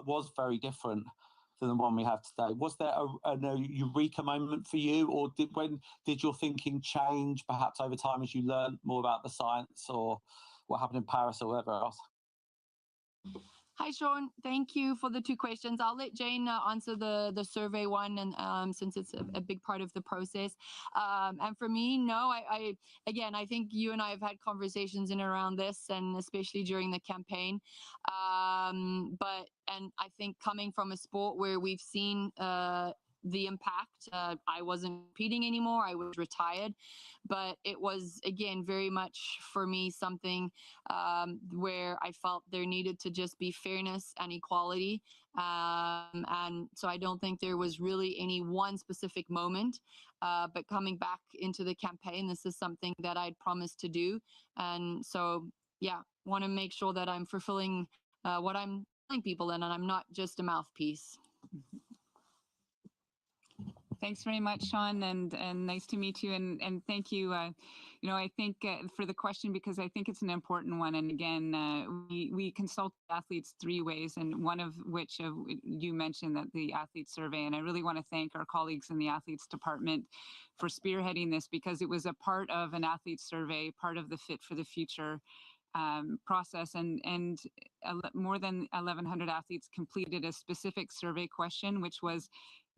Was very different than the one we have today. Was there a eureka moment for you, or when did your thinking change, perhaps over time as you learned more about the science, or what happened in Paris or wherever else? Hi, Sean. Thank you for the two questions. I'll let Jane answer the survey one, and since it's a big part of the process. And for me, no, I think you and I have had conversations in around this, and especially during the campaign. And I think coming from a sport where we've seen the impact, I wasn't competing anymore. I was retired, but it was, again, very much for me something where I felt there needed to just be fairness and equality. And so I don't think there was really any one specific moment. But coming back into the campaign, this is something that I'd promised to do. And so, yeah, want to make sure that I'm fulfilling what I'm telling people, and I'm not just a mouthpiece. Thanks very much, Sean, and nice to meet you. And thank you. I think for the question, because I think it's an important one. And again, we consult athletes 3 ways, and one of which you mentioned that the athlete survey. And I really want to thank our colleagues in the athletes department for spearheading this, because it was a part of an athlete survey, part of the Fit for the Future process, and more than 1,100 athletes completed a specific survey question, which was,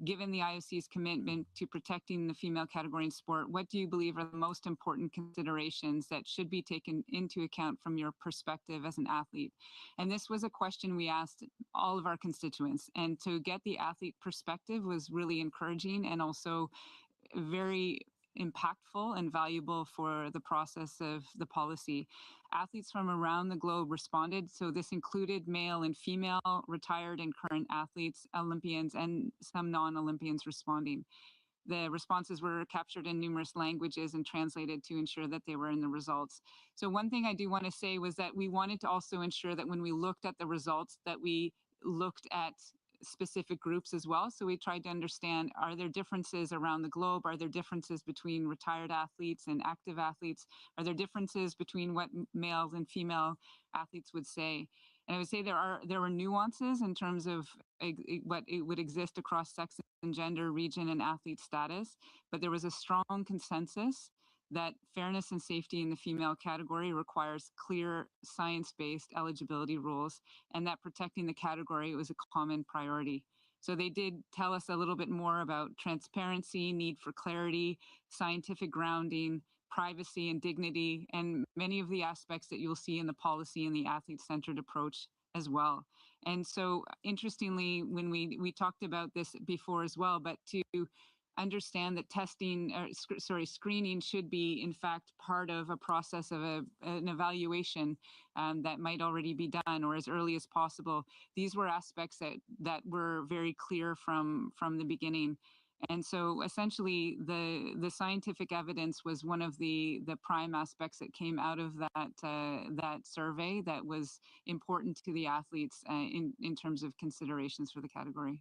given the IOC's commitment to protecting the female category in sport, what do you believe are the most important considerations that should be taken into account from your perspective as an athlete? And this was a question we asked all of our constituents, and to get the athlete perspective was really encouraging and also very impactful and valuable for the process of the policy. Athletes from around the globe responded. So this included male and female, retired and current athletes, Olympians, and some non-Olympians responding. The responses were captured in numerous languages and translated to ensure that they were in the results. So one thing I do want to say was that we wanted to also ensure that when we looked at the results, that we looked at specific groups as well. So we tried to understand, are there differences around the globe? Are there differences between retired athletes and active athletes? Are there differences between what males and female athletes would say? And I would say there were nuances in terms of what it would exist across sex and gender, region, and athlete status, but there was a strong consensus that fairness and safety in the female category requires clear science-based eligibility rules, and that protecting the category was a common priority. So they did tell us a little bit more about transparency, need for clarity, scientific grounding, privacy and dignity, and many of the aspects that you'll see in the policy and the athlete-centered approach as well. And so interestingly, when we talked about this before as well, but to understand that screening should be in fact part of a process of an evaluation that might already be done, or as early as possible. These were aspects that were very clear from the beginning. And so essentially the scientific evidence was one of the prime aspects that came out of that survey that was important to the athletes in terms of considerations for the category.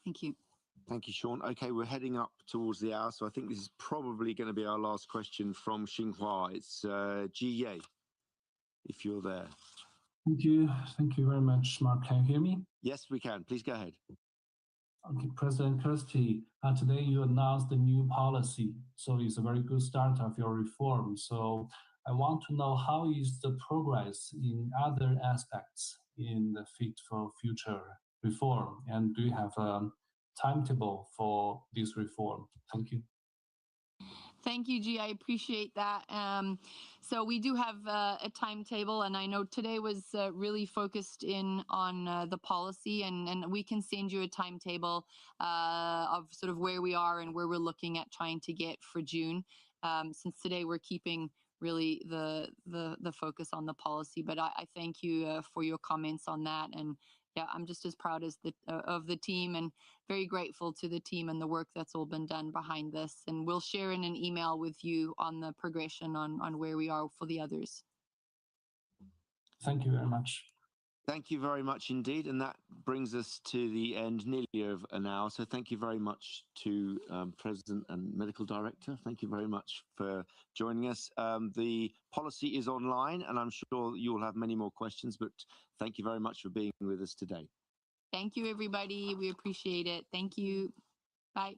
Thank you. Thank you, Sean. Okay, we're heading up towards the hour, so I think this is probably going to be our last question from Xinhua. It's Ji Ye, if you're there. Thank you. Thank you very much, Mark. Can you hear me? Yes, we can. Please go ahead. Okay, President Kirsty, today you announced the new policy, so it's a very good start of your reform. So I want to know, how is the progress in other aspects in the Fit for Future reform, and do you have a timetable for this reform? Thank you. Thank you, G. I appreciate that. So we do have a timetable, and I know today was really focused in on the policy, and we can send you a timetable of sort of where we are and where we're looking at trying to get for June. Since today we're keeping really the focus on the policy, but I thank you for your comments on that. And yeah, I'm just as proud as of the team, and very grateful to the team and the work that's all been done behind this. And we'll share in an email with you on the progression on where we are for the others. Thank you very much. Thank you very much indeed. And that brings us to the end nearly of an hour. So thank you very much to President and Medical Director. Thank you very much for joining us. The policy is online, and I'm sure you'll have many more questions, but thank you very much for being with us today. Thank you, everybody. We appreciate it. Thank you. Bye.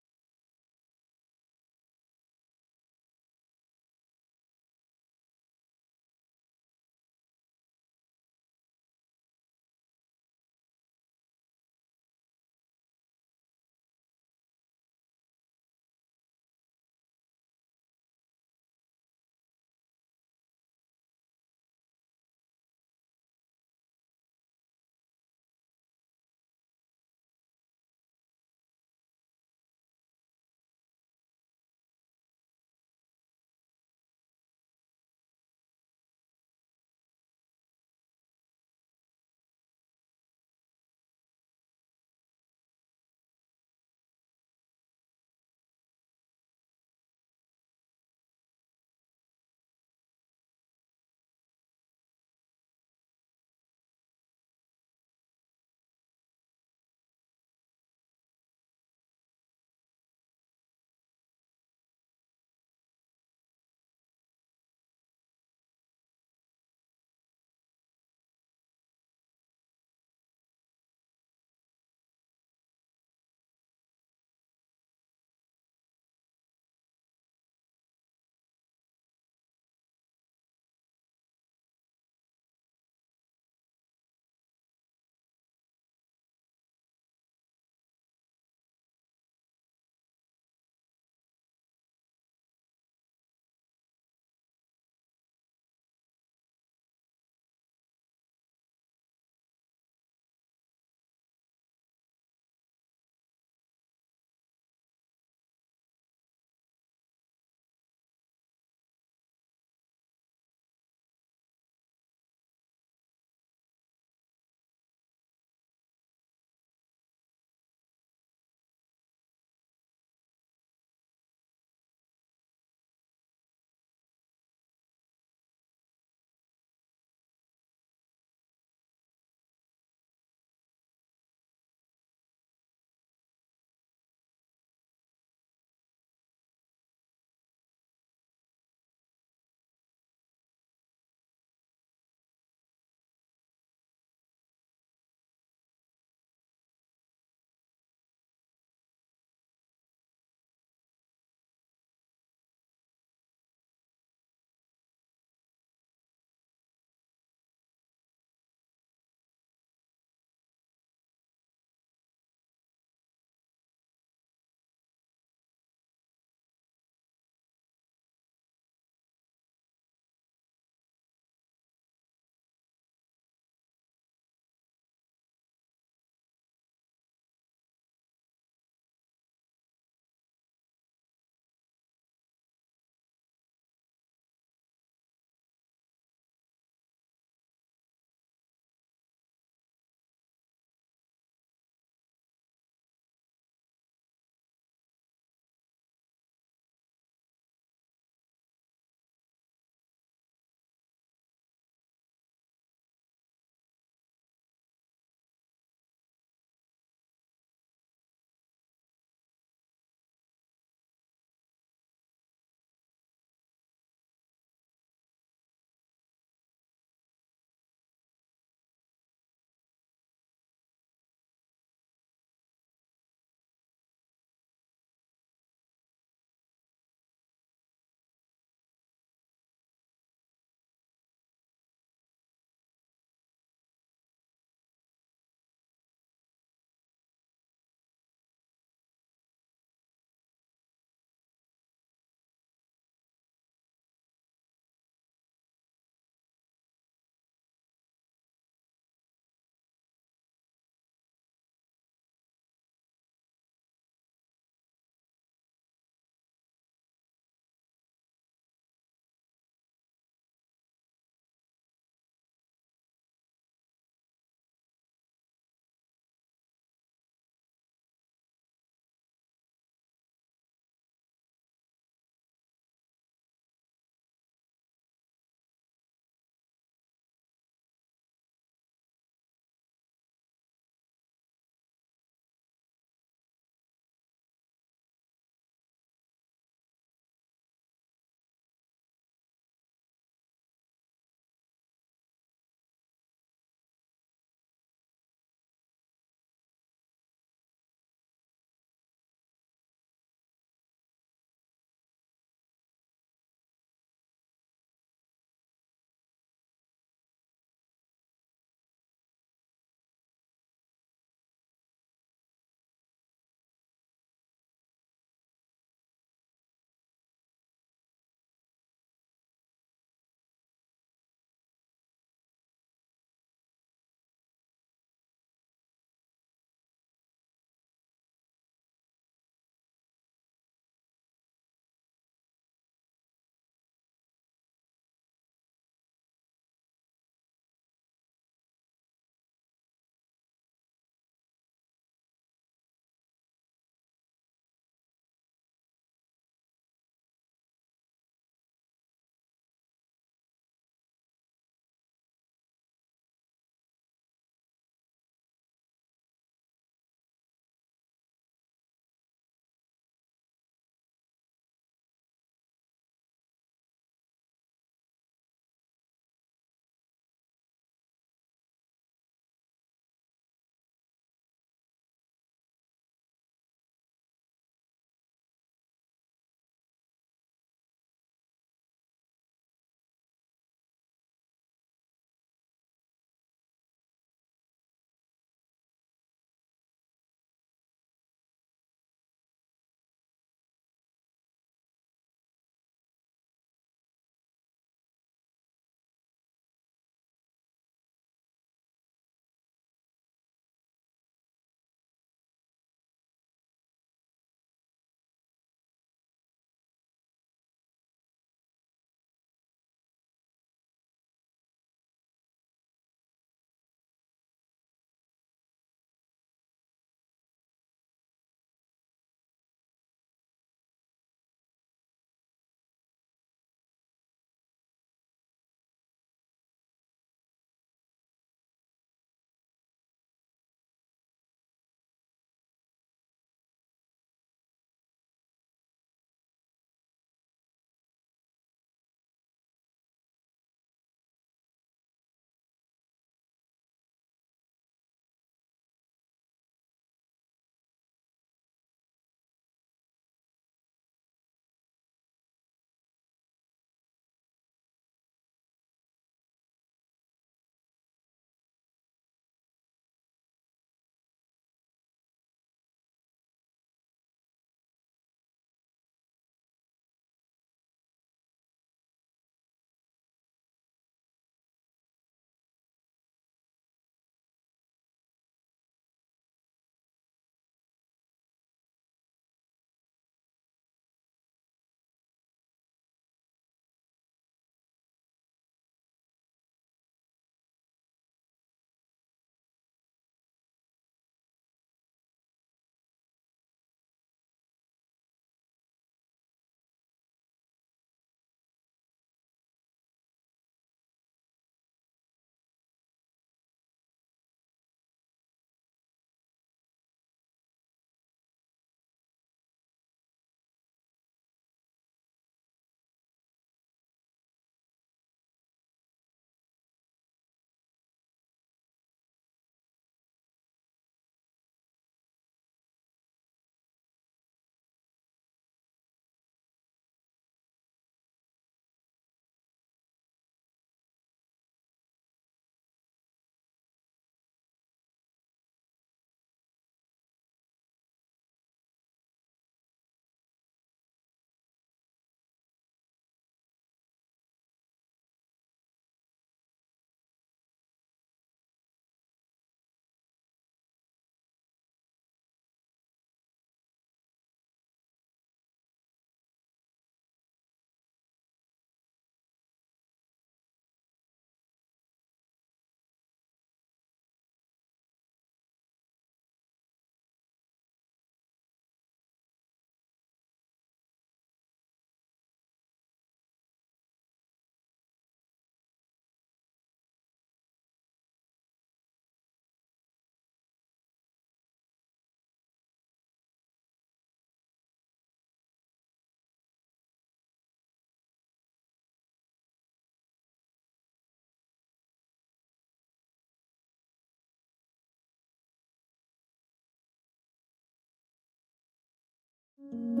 you.